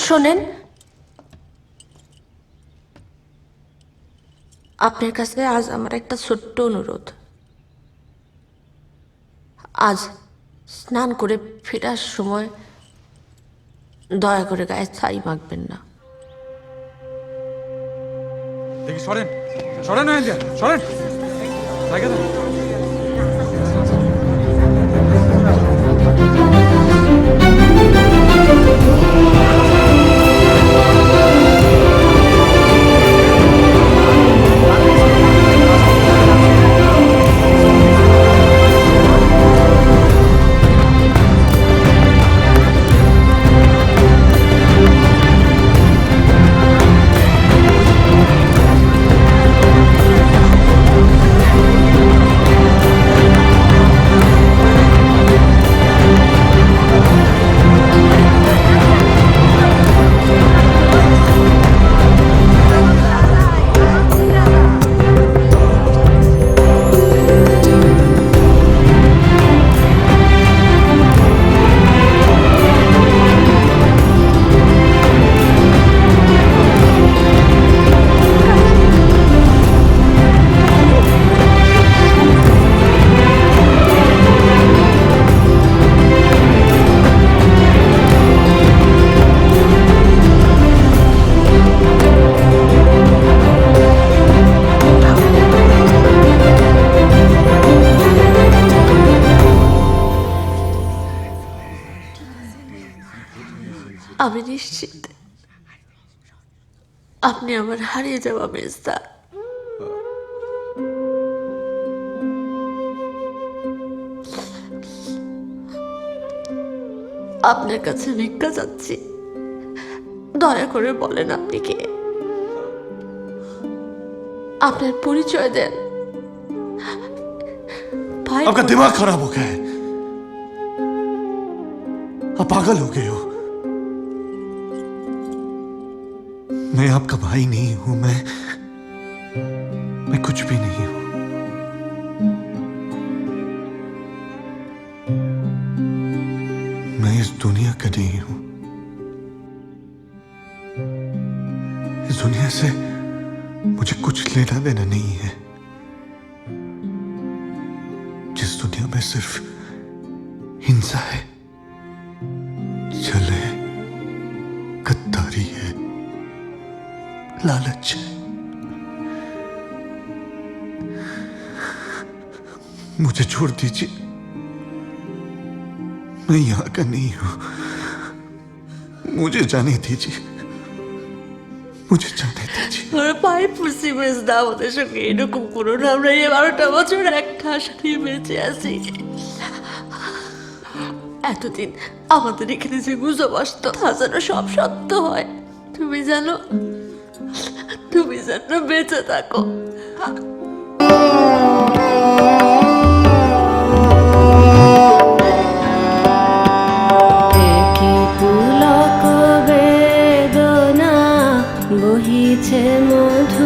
শোনেন, আপনার কাছে আজ আমার একটা ছোট্ট অনুরোধ। আজ স্নান করে ফেরার সময় দয়া করে গায়ে ছাই মাখবেন না। দেখি সরেন, সরেন হয়ে যায়, সরেন জায়গা দেন। আমি নিশ্চিত আপনি আমার হারিয়ে যাওয়া মেজদা। আপনার কাছে ভিক্ষা চাচ্ছি, দয়া করে বলেন আপনি কে, আপনার পরিচয় দেন। भाई आपका दिमाग खराब हो गया है, आप पागल हो गए हो। मैं आपका भाई नहीं हूं, मैं कुछ भी नहीं हूं। मैं इस दुनिया का नहीं हूं। इस दुनिया से मुझे कुछ लेना देना नहीं है। जिस दुनिया में सिर्फ हिंसा है, छल है, गद्दारी है, लालच है, मुझे छोड़ दीजिए। मैं यहां का नहीं हूं, मुझे जाने दीजिए, मुझे जाने दीजिए। ওরা পায়ে পড়ছি মেজদা, আমাদের সঙ্গে এরকম করো না। আমরা এই 12টা বছর একটা আশা নিয়ে বেঁচে আছি। এতদিন আমাদের এখানে যে গুজব আসতো তা যেন সব সত্য হয়। তুমি জানো, তুমি যেন বেঁচে থাকো। পুলক বেদনা বহিছে মধু